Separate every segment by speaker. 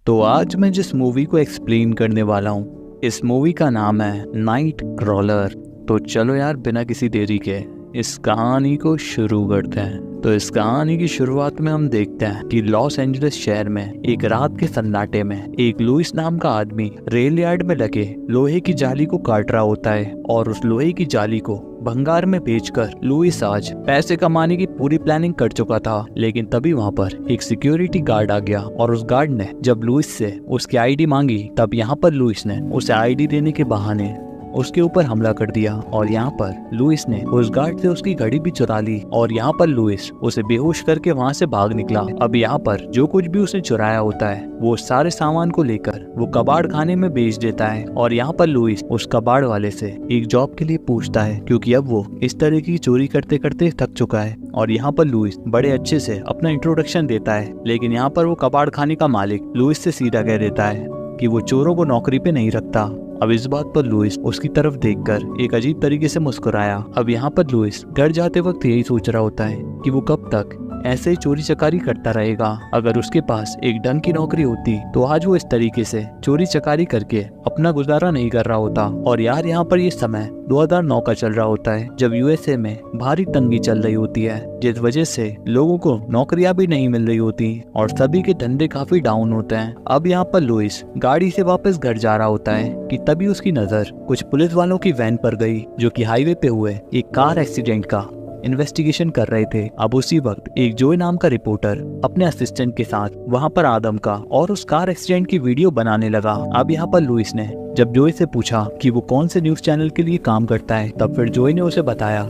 Speaker 1: तो आज मैं जिस मूवी को एक्सप्लेन करने वाला हूँ, इस मूवी का नाम है नाइट क्रॉलर। तो चलो यार, बिना किसी देरी के इस कहानी को शुरू करते हैं। तो इस कहानी की शुरुआत में हम देखते हैं कि लॉस एंजलिस शहर में एक रात के सन्नाटे में एक लुइस नाम का आदमी रेल यार्ड में लगे लोहे की जाली को काट रहा होता है और उस लोहे की जाली को भंगार में बेचकर लुइस आज पैसे कमाने की पूरी प्लानिंग कर चुका था। लेकिन तभी वहाँ पर एक सिक्योरिटी गार्ड आ गया और उस गार्ड ने जब लुइस से उसकी आईडी मांगी, तब यहाँ पर लुइस ने उसे आईडी देने के बहाने उसके ऊपर हमला कर दिया और यहाँ पर लुइस ने उस गार्ड से उसकी घड़ी भी चुरा ली और यहाँ पर लुइस उसे बेहोश करके वहाँ से भाग निकला। अब यहाँ पर जो कुछ भी उसने चुराया होता है वो सारे सामान को लेकर वो कबाड़ खाने में बेच देता है और यहाँ पर लुइस उस कबाड़ वाले से एक जॉब के लिए पूछता है, क्योंकि अब वो इस तरह की चोरी करते करते थक चुका है। और यहाँ पर लुइस बड़े अच्छे से अपना इंट्रोडक्शन देता है, लेकिन यहाँ पर वो कबाड़ खाने का मालिक लुइस से सीधा कह देता है कि वो चोरों को नौकरी पे नहीं रखता। अब इस बात पर लुइस उसकी तरफ देखकर एक अजीब तरीके से मुस्कुराया। अब यहाँ पर लुइस घर जाते वक्त यही सोच रहा होता है कि वो कब तक ऐसे ही चोरी चकारी करता रहेगा। अगर उसके पास एक ढंग की नौकरी होती तो आज वो इस तरीके से चोरी चकारी करके अपना गुजारा नहीं कर रहा होता। और यार यहाँ पर ये समय 2009 का चल रहा होता है, जब यूएसए में भारी तंगी चल रही होती है, जिस वजह से लोगों को नौकरियां भी नहीं मिल रही होती और सभी के धंधे काफी डाउन होते हैं। अब यहाँ पर लुइस गाड़ी से वापस घर जा रहा होता है कि तभी उसकी नजर कुछ पुलिस वालों की वैन पर गई, जो कि हाईवे पे हुए एक कार एक्सीडेंट का इन्वेस्टिगेशन कर रहे थे। अब उसी वक्त एक जोए नाम का रिपोर्टर अपने असिस्टेंट के साथ वहां पर आदम का और उस कार एक्सीडेंट की वीडियो बनाने लगा। अब यहाँ पर लुइस ने जब जोए से पूछा कि वो कौन से न्यूज चैनल के लिए काम करता है, तब फिर जोए ने उसे बताया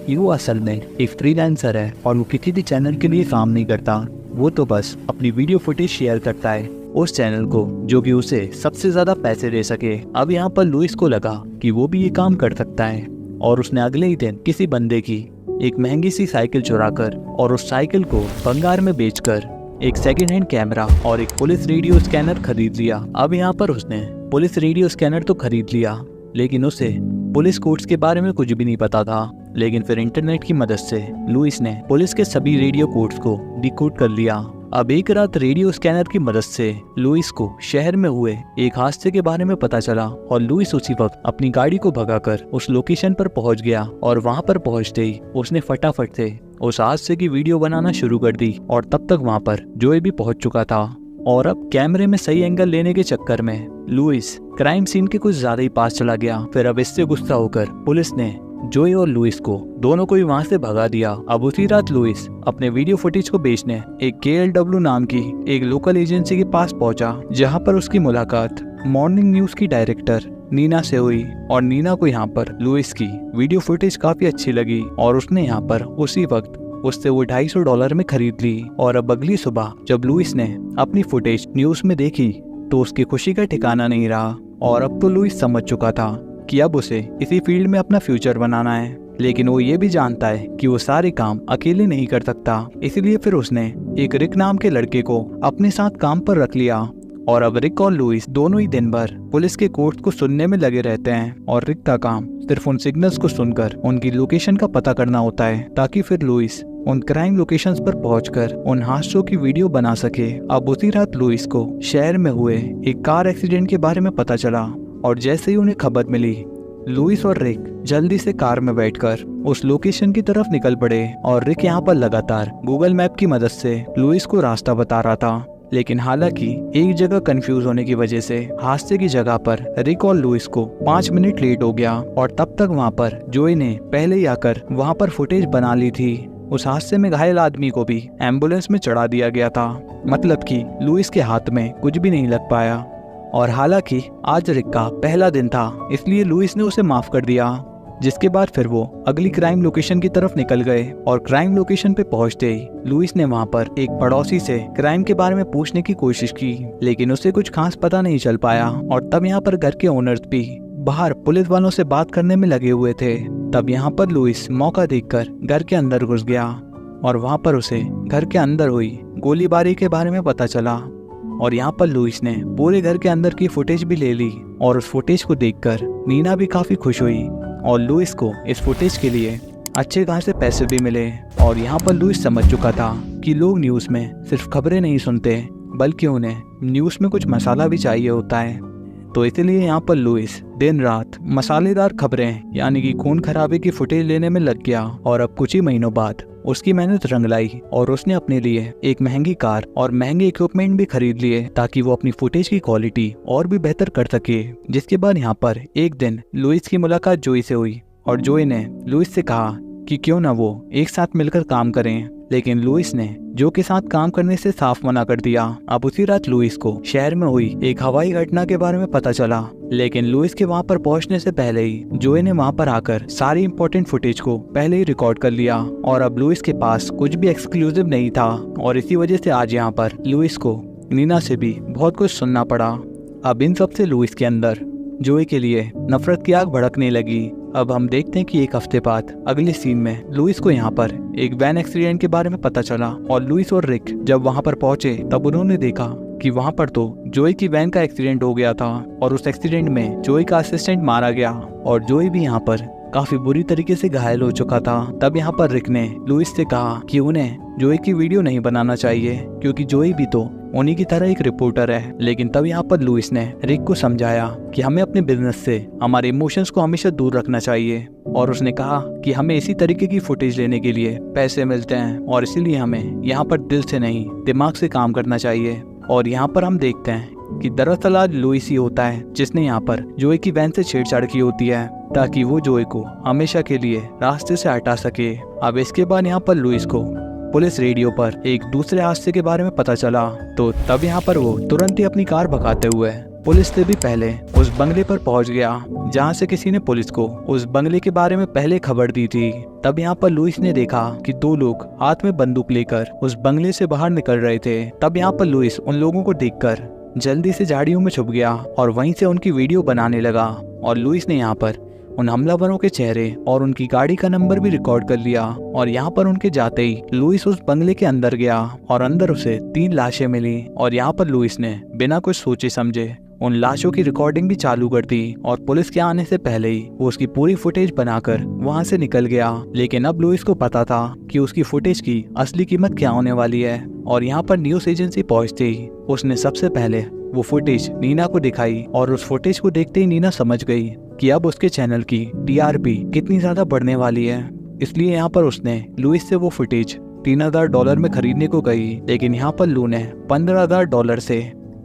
Speaker 1: कि वो असल में एक फ्रीलांसर है और वो किसी भी चैनल के लिए काम नहीं करता। वो तो बस अपनी वीडियो फुटेज शेयर करता है उस चैनल को जो कि उसे सबसे ज्यादा पैसे दे सके। अब यहाँ पर लुइस को लगा कि वो भी ये काम कर सकता है और उसने अगले ही दिन किसी बंदे की एक महंगी सी साइकिल चुराकर और उस साइकिल को भंगार में बेचकर एक सेकंड हैंड कैमरा और एक पुलिस रेडियो स्कैनर खरीद लिया। अब यहाँ पर उसने पुलिस रेडियो स्कैनर तो खरीद लिया, लेकिन उसे पुलिस कोड्स के बारे में कुछ भी नहीं पता था। लेकिन फिर इंटरनेट की मदद से लुइस ने पुलिस के सभी रेडियो कोड्स को डिकोड कर लिया। अब एक रात रेडियो स्कैनर की मदद से लुइस को शहर में हुए एक हादसे के बारे में पता चला और लुइस उसी वक्त अपनी गाड़ी को भगाकर उस लोकेशन पर पहुंच गया और वहां पर पहुंचते ही उसने फटाफट से उस हादसे की वीडियो बनाना शुरू कर दी। और तब तक वहां पर जोए भी पहुंच चुका था और अब कैमरे में सही एंगल लेने के चक्कर में लुइस क्राइम सीन के कुछ ज्यादा ही पास चला गया। फिर अब इससे गुस्सा होकर पुलिस ने जोए और लुइस को दोनों को ही वहां से भगा दिया। अब उसी रात लुइस अपने वीडियो फुटेज को बेचने एक KLW नाम की एक लोकल एजेंसी के पास पहुंचा, जहां पर उसकी मुलाकात मॉर्निंग न्यूज की डायरेक्टर नीना से हुई। और नीना को यहाँ पर लुइस की वीडियो फुटेज काफी अच्छी लगी और उसने यहाँ पर उसी वक्त उससे वो $250 में खरीद ली। और अब अगली सुबह जब लुइस ने अपनी फुटेज न्यूज में देखी तो उसकी खुशी का ठिकाना नहीं रहा। और अब तो लुइस समझ चुका था कि अब उसे इसी फील्ड में अपना फ्यूचर बनाना है, लेकिन वो ये भी जानता है कि वो सारे काम अकेले नहीं कर सकता। इसलिए फिर उसने एक रिक नाम के लड़के को अपने साथ काम पर रख लिया। और अब रिक और लुइस दोनों ही दिन भर पुलिस के कोड्स को सुनने में लगे रहते हैं और रिक का काम सिर्फ उन सिग्नल्स को सुनकर उनकी लोकेशन का पता करना होता है, ताकि फिर लुइस उन क्राइम लोकेशंस पर पहुंचकर उन हादसों की वीडियो बना सके। अब उसी रात लुइस को शहर में हुए एक कार एक्सीडेंट के बारे में पता चला और जैसे ही उन्हें खबर मिली, लुइस और रिक जल्दी से कार में बैठकर उस लोकेशन की तरफ निकल पड़े। और रिक यहाँ पर लगातार गूगल मैप की मदद से लुइस को रास्ता बता रहा था, लेकिन हालांकि एक जगह कंफ्यूज होने की वजह से हादसे की जगह पर रिक और लुइस को 5 मिनट लेट हो गया। और तब तक वहाँ पर जोए ने पहले ही आकर वहाँ पर फुटेज बना ली थी। उस हादसे में घायल आदमी को भी एम्बुलेंस में चढ़ा दिया गया था, मतलब कि लुइस के हाथ में कुछ भी नहीं लग पाया। और हालांकि आज रिक का पहला दिन था, इसलिए लुइस ने उसे माफ कर दिया। जिसके बाद फिर वो अगली क्राइम लोकेशन की तरफ निकल गए और क्राइम लोकेशन पे पहुंचते ही लुइस ने वहां पर एक पड़ोसी से क्राइम के बारे में पूछने की कोशिश की, लेकिन उसे कुछ खास पता नहीं चल पाया। और तब यहाँ पर घर के ओनर्स भी बाहर पुलिस वालों से बात करने में लगे हुए थे। तब यहाँ पर लुइस मौका देखकर घर के अंदर घुस गया और वहाँ पर उसे घर के अंदर हुई गोलीबारी के बारे में पता चला। और यहाँ पर लुइस ने पूरे घर के अंदर की फुटेज भी ले ली और उस फुटेज को देखकर नीना भी काफी खुश हुई और लुइस को इस फुटेज के लिए अच्छे खासे पैसे भी मिले। और यहाँ पर लुइस समझ चुका था कि लोग न्यूज में सिर्फ खबरें नहीं सुनते, बल्कि उन्हें न्यूज़ में कुछ मसाला भी चाहिए होता है। तो इसलिए यहाँ पर लुइस दिन रात मसालेदार खबरें यानी कि खून खराबे की फुटेज लेने में लग गया। और अब कुछ ही महीनों बाद उसकी मेहनत रंग लाई और उसने अपने लिए एक महंगी कार और महंगे इक्विपमेंट भी खरीद लिए ताकि वो अपनी फुटेज की क्वालिटी और भी बेहतर कर सके। जिसके बाद यहाँ पर एक दिन लुइस की मुलाकात जोई से हुई और जोई ने लुइस से कहा कि क्यों ना वो एक साथ मिलकर काम करें, लेकिन लुइस ने जो के साथ काम करने से साफ मना कर दिया। अब उसी रात लुइस को शहर में हुई एक हवाई घटना के बारे में पता चला, लेकिन लुइस के वहां पर पहुंचने से पहले ही जोए ने वहां पर आकर सारी इंपॉर्टेंट फुटेज को पहले ही रिकॉर्ड कर लिया और अब लुइस के पास कुछ भी एक्सक्लूसिव नहीं था। और इसी वजह से आज यहाँ पर लुइस को नीना से भी बहुत कुछ सुनना पड़ा। अब इन सब से लुइस के अंदर जोए के लिए नफरत की आग भड़कने लगी। अब हम देखते हैं कि एक हफ्ते बाद अगले सीन में लुइस को यहाँ पर एक वैन एक्सीडेंट के बारे में पता चला और लुइस और रिक जब वहाँ पर पहुंचे तब उन्होंने देखा कि वहाँ पर तो जोई की वैन का एक्सीडेंट हो गया था और उस एक्सीडेंट में जोई का असिस्टेंट मारा गया और जोई भी यहाँ पर काफी बुरी तरीके से घायल हो चुका था। तब यहाँ पर रिक ने लुइस से कहा कि उन्हें जोई की वीडियो नहीं बनाना चाहिए क्योंकि जोई भी तो उन्हीं की तरह एक रिपोर्टर है। लेकिन तब यहाँ पर लुइस ने रिक को समझाया कि हमें अपने बिजनेस से हमारे इमोशंस को हमेशा दूर रखना चाहिए और उसने कहा कि हमें इसी तरीके की फुटेज लेने के लिए पैसे मिलते हैं और इसीलिए हमें यहाँ पर दिल से नहीं दिमाग से काम करना चाहिए। और यहाँ पर हम देखते हैं कि दरअसल आज लुइस ही होता है जिसने यहाँ पर जोई की वैन से छेड़छाड़ की होती है ताकि वो जोई को हमेशा के लिए रास्ते से हटा सके। अब इसके बाद यहाँ पर लुइस को पुलिस रेडियो पर एक दूसरे हादसे के बारे में पता चला, तो तब यहाँ पर वो तुरंत ही अपनी कार भगाते हुए पुलिस से भी पहले उस बंगले पर पहुंच गया जहां से किसी ने पुलिस को उस बंगले के बारे में पहले खबर दी थी। तब यहाँ पर लुइस ने देखा कि दो लोग हाथ में बंदूक लेकर उस बंगले से बाहर निकल रहे थे। तब यहाँ पर लुइस उन लोगों को देखकर जल्दी से झाड़ियों में छुप गया और वहीं से उनकी वीडियो बनाने लगा। और लुइस ने यहाँ पर उन हमलावरों के चेहरे और उनकी गाड़ी का नंबर भी रिकॉर्ड कर लिया। और यहाँ पर उनके जाते ही लुइस उस बंगले के अंदर गया और अंदर उसे 3 लाशें मिली। और यहाँ पर लुइस ने बिना कुछ सोचे समझे उन लाशों की रिकॉर्डिंग भी चालू कर दी और पुलिस के आने से पहले ही वो उसकी पूरी फुटेज बनाकर वहाँ से निकल गया। लेकिन अब लुइस को पता था कि उसकी फुटेज की असली कीमत क्या होने वाली है। और यहाँ पर न्यूज एजेंसी पहुँचते ही उसने सबसे पहले वो फुटेज नीना को दिखाई और उस फुटेज को देखते ही नीना समझ गई कि अब उसके चैनल की टीआरपी कितनी ज्यादा बढ़ने वाली है। इसलिए यहाँ पर उसने लुइस से वो फुटेज $3000 में खरीदने को गई। लेकिन यहाँ पर लू ने $15,000 से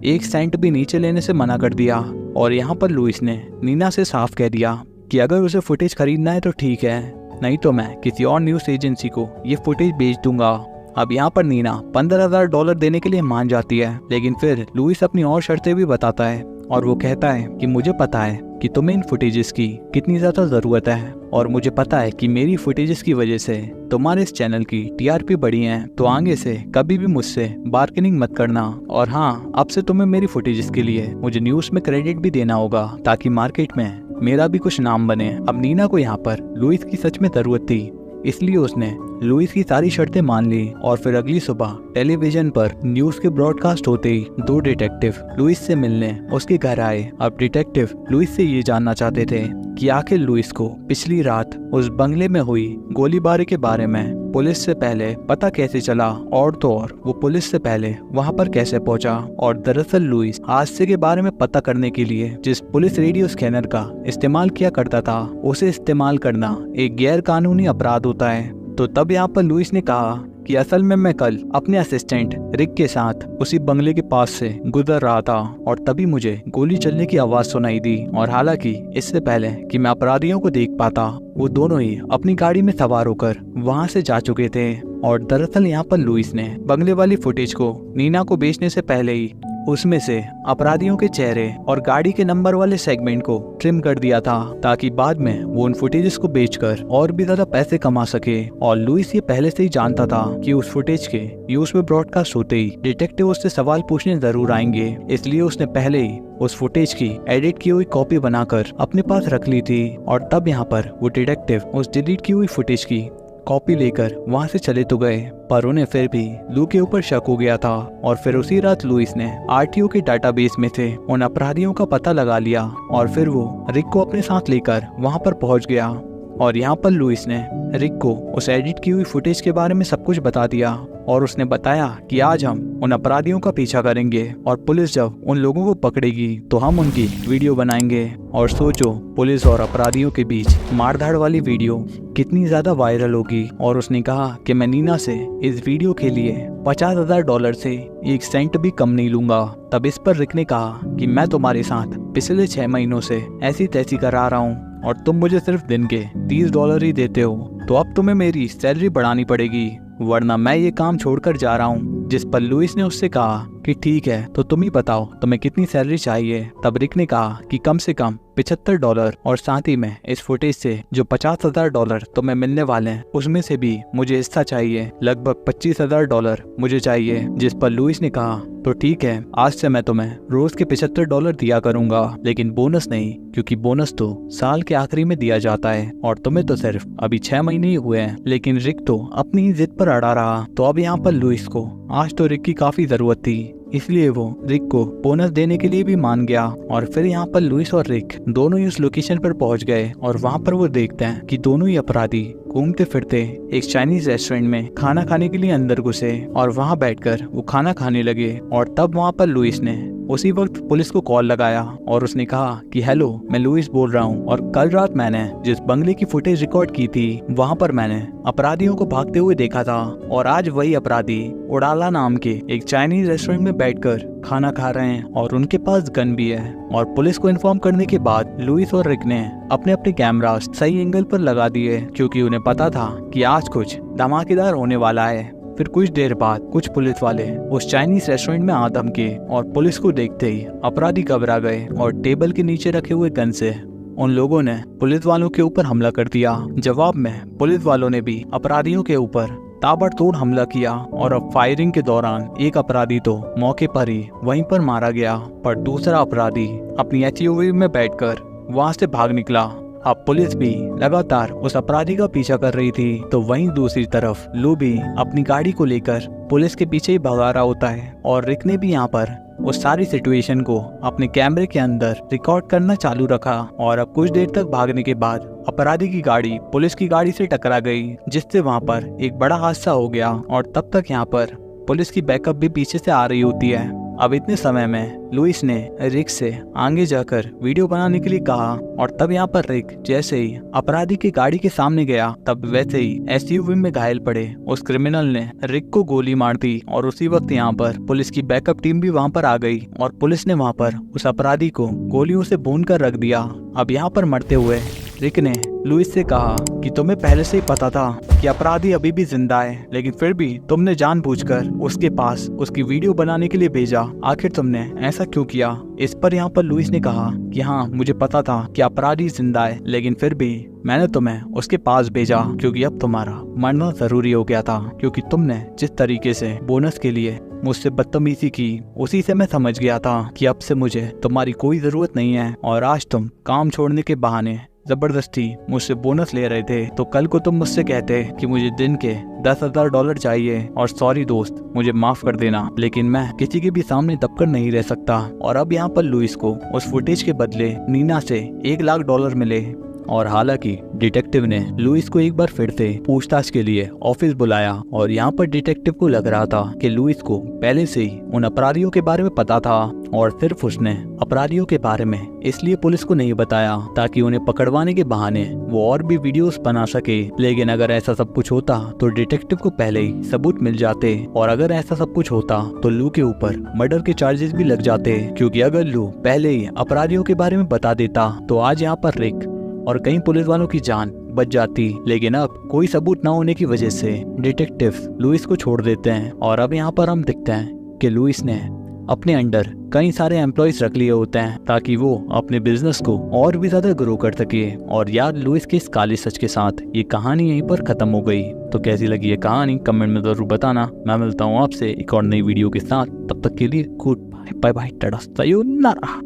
Speaker 1: 1 सेंट भी नीचे लेने से मना कर दिया। और यहाँ पर लुइस ने नीना से साफ कह दिया कि अगर उसे फुटेज खरीदना है तो ठीक है, नहीं तो मैं किसी और न्यूज एजेंसी को ये फुटेज बेच दूंगा। अब यहाँ पर नीना $15,000 देने के लिए मान जाती है, लेकिन फिर लुइस अपनी और शर्तें भी बताता है और वो कहता है कि मुझे पता है कि तुम्हें इन फुटेजेस की कितनी ज्यादा जरूरत है और मुझे पता है कि मेरी फुटेजेस की वजह से तुम्हारे इस चैनल की टीआरपी बढ़ी है, तो आगे से कभी भी मुझसे बार्गेनिंग मत करना। और हाँ, अब से तुम्हें मेरी फुटेजेस के लिए मुझे न्यूज में क्रेडिट भी देना होगा ताकि मार्केट में मेरा भी कुछ नाम बने। अब नीना को यहाँ पर लुइस की सच में जरूरत थी, इसलिए उसने लुइस की सारी शर्तें मान ली। और फिर अगली सुबह टेलीविजन पर न्यूज के ब्रॉडकास्ट होते ही 2 डिटेक्टिव लुइस से मिलने उसके घर आए। अब डिटेक्टिव लुइस से ये जानना चाहते थे कि आखिर लुइस को पिछली रात उस बंगले में हुई गोलीबारी के बारे में पुलिस से पहले पता कैसे चला, और तो और वो पुलिस से पहले वहां पर कैसे पहुंचा। और दरअसल लुइस हादसे के बारे में पता करने के लिए जिस पुलिस रेडियो स्कैनर का इस्तेमाल किया करता था, उसे इस्तेमाल करना एक गैर कानूनी अपराध होता है। तो तब यहाँ पर लुइस ने कहा कि असल में मैं कल अपने असिस्टेंट रिक के साथ उसी बंगले के पास से गुजर रहा था और तभी मुझे गोली चलने की आवाज सुनाई दी। और हालांकि इससे पहले कि मैं अपराधियों को देख पाता, वो दोनों ही अपनी गाड़ी में सवार होकर वहां से जा चुके थे। और दरअसल यहाँ पर लुइस ने बंगले वाली फुटेज को नीना को बेचने से पहले ही उसमें से अपराधियों के चेहरे और गाड़ी के नंबर वाले सेगमेंट को ट्रिम कर दिया था ताकि बाद में वो उन फुटेजेस को बेचकर और भी ज्यादा पैसे कमा सके। और लुइस ये पहले से ही जानता था कि उस फुटेज के न्यूज में ब्रॉडकास्ट होते ही डिटेक्टिव उससे सवाल पूछने जरूर आएंगे, इसलिए उसने पहले ही उस फुटेज की एडिट की हुई कॉपी बनाकर अपने पास रख ली थी। और तब यहाँ पर वो डिटेक्टिव उस डिलीट की हुई फुटेज की कॉपी लेकर वहां से चले तो गए, पर उन्हें फिर भी लू के ऊपर शक हो गया था। और फिर उसी रात लुइस ने आरटीओ के डाटाबेस में से उन अपराधियों का पता लगा लिया और फिर वो रिक को अपने साथ लेकर वहां पर पहुंच गया। और यहाँ पर लुइस ने रिक को उस एडिट की हुई फुटेज के बारे में सब कुछ बता दिया और उसने बताया कि आज हम उन अपराधियों का पीछा करेंगे और पुलिस जब उन लोगों को पकड़ेगी तो हम उनकी वीडियो बनाएंगे। और सोचो, पुलिस और अपराधियों के बीच मारधाड़ वाली वीडियो कितनी ज्यादा वायरल होगी। और उसने कहा कि मैं नीना से इस वीडियो के लिए $50,000 से 1 सेंट भी कम नहीं लूंगा। तब इस पर रिक ने कहा कि मैं तुम्हारे साथ पिछले 6 महीनों से ऐसी तैसी करा रहा हूँ और तुम मुझे सिर्फ दिन के $30 ही देते हो, तो अब तुम्हें मेरी सैलरी बढ़ानी पड़ेगी वरना मैं ये काम छोड़कर जा रहा हूँ। जिस पर लुइस ने उससे कहा कि ठीक है, तो तुम ही बताओ तुम्हें कितनी सैलरी चाहिए। तब रिक ने कहा कि कम से कम $75 और साथ ही में इस फुटेज से जो $50,000 तुम्हें मिलने वाले हैं उसमें से भी मुझे हिस्सा चाहिए, लगभग $25,000 मुझे चाहिए। जिस पर लुइस ने कहा तो ठीक है, आज से मैं तुम्हें रोज के $75 दिया करूंगा, लेकिन बोनस नहीं, क्योंकि बोनस तो साल के आखिरी में दिया जाता है और तुम्हें तो सिर्फ अभी 6 महीने ही हुए हैं। लेकिन रिक तो अपनी ही जिद पर अड़ा रहा। तो अब यहाँ पर लुइस को आज तो रिक की काफी जरूरत थी, इसलिए वो रिक को बोनस देने के लिए भी मान गया। और फिर यहाँ पर लुइस और रिक दोनों ही उस लोकेशन पर पहुंच गए और वहाँ पर वो देखते हैं कि दोनों ही अपराधी घूमते फिरते एक चाइनीज रेस्टोरेंट में खाना खाने के लिए अंदर घुसे और वहाँ बैठकर वो खाना खाने लगे। और तब वहाँ पर लुइस ने उसी वक्त पुलिस को कॉल लगाया और उसने कहा कि हेलो, मैं लुइस बोल रहा हूँ और कल रात मैंने जिस बंगले की फुटेज रिकॉर्ड की थी वहाँ पर मैंने अपराधियों को भागते हुए देखा था और आज वही अपराधी उड़ाला नाम के एक चाइनीज रेस्टोरेंट में बैठकर खाना खा रहे हैं और उनके पास गन भी है। और पुलिस को इन्फॉर्म करने के बाद लुइस और रिक ने अपने अपने कैमरा सही एंगल पर लगा दिए, क्योंकि उन्हें पता था कि आज कुछ धमाकेदार होने वाला है। फिर कुछ देर बाद कुछ पुलिस वाले उस चाइनीज रेस्टोरेंट में आ धमके और पुलिस को देखते ही अपराधी घबरा गए और टेबल के नीचे रखे हुए गन से उन लोगों ने पुलिस वालों के ऊपर हमला कर दिया। जवाब में पुलिस वालों ने भी अपराधियों के ऊपर ताबड़तोड़ हमला किया और अब फायरिंग के दौरान एक अपराधी तो मौके पर ही वहीं पर मारा गया, पर दूसरा अपराधी अपनी एसयूवी में बैठकर वहां से भाग निकला। अब पुलिस भी लगातार उस अपराधी का पीछा कर रही थी, तो वहीं दूसरी तरफ लू भी अपनी गाड़ी को लेकर पुलिस के पीछे ही भगा रहा होता है। और रिक ने भी यहाँ पर उस सारी सिचुएशन को अपने कैमरे के अंदर रिकॉर्ड करना चालू रखा। और अब कुछ देर तक भागने के बाद अपराधी की गाड़ी पुलिस की गाड़ी से टकरा गई, जिससे वहाँ पर एक बड़ा हादसा हो गया। और तब तक यहाँ पर पुलिस की बैकअप भी पीछे से आ रही होती है। अब इतने समय में लुइस ने रिक से आगे जाकर वीडियो बनाने के लिए कहा और तब यहाँ पर रिक जैसे ही अपराधी की गाड़ी के सामने गया, तब वैसे ही एसयूवी में घायल पड़े उस क्रिमिनल ने रिक को गोली मार दी। और उसी वक्त यहाँ पर पुलिस की बैकअप टीम भी वहाँ पर आ गई और पुलिस ने वहाँ पर उस अपराधी को गोलियों से भून कर रख दिया। अब यहाँ पर मरते हुए रिक ने लुइस से कहा कि तुम्हें पहले से ही पता था कि अपराधी अभी भी जिंदा है, लेकिन फिर भी तुमने जानबूझकर उसके पास उसकी वीडियो बनाने के लिए भेजा। आखिर तुमने ऐसा क्यों किया? इस पर यहाँ पर लुइस ने कहा कि हाँ, मुझे पता था कि अपराधी जिंदा है, लेकिन फिर भी मैंने तुम्हें उसके पास भेजा क्योंकि अब तुम्हारा मरना जरूरी हो गया था, क्योंकि तुमने जिस तरीके से बोनस के लिए मुझसे बदतमीजी की, उसी से मैं समझ गया था कि अब से मुझे तुम्हारी कोई जरूरत नहीं है। और आज तुम काम छोड़ने के बहाने जबरदस्ती मुझसे बोनस ले रहे थे, तो कल को तुम मुझसे कहते कि मुझे दिन के $10,000 चाहिए और सॉरी दोस्त, मुझे माफ कर देना, लेकिन मैं किसी के भी सामने दबकर नहीं रह सकता। और अब यहाँ पर लुइस को उस फुटेज के बदले नीना से $1 लाख मिले। और हालांकि डिटेक्टिव ने लुइस को एक बार फिर से पूछताछ के लिए ऑफिस बुलाया और यहाँ पर डिटेक्टिव को लग रहा था कि लुइस को पहले से ही उन अपराधियों के बारे में पता था और सिर्फ उसने अपराधियों के बारे में इसलिए पुलिस को नहीं बताया ताकि उन्हें पकड़वाने के बहाने वो और भी वीडियोस बना सके। लेकिन अगर ऐसा सब कुछ होता तो डिटेक्टिव को पहले ही सबूत मिल जाते, और अगर ऐसा सब कुछ होता तो लू के ऊपर मर्डर के चार्जेस भी लग जाते, क्योंकि अगर लू पहले ही अपराधियों के बारे में बता देता तो आज यहाँ पर रिक और कई पुलिस वालों की जान बच जाती। लेकिन अब कोई सबूत न होने की वजह से डिटेक्टिव लुइस को छोड़ देते हैं। और अब यहाँ पर हम देखते हैं कि लुइस ने अपने अंडर कई सारे एम्प्लॉयज रख लिए होते हैं ताकि वो अपने बिजनेस को और भी ज्यादा ग्रो कर सके। और यार, लुइस के इस काले सच के साथ ये कहानी यहीं पर खत्म हो गई। तो कैसी लगी ये कहानी कमेंट में जरूर बताना। मैं मिलता हूँ आपसे एक और नई वीडियो के साथ, तब तक के लिए good bye bye bye, tata, sayonara.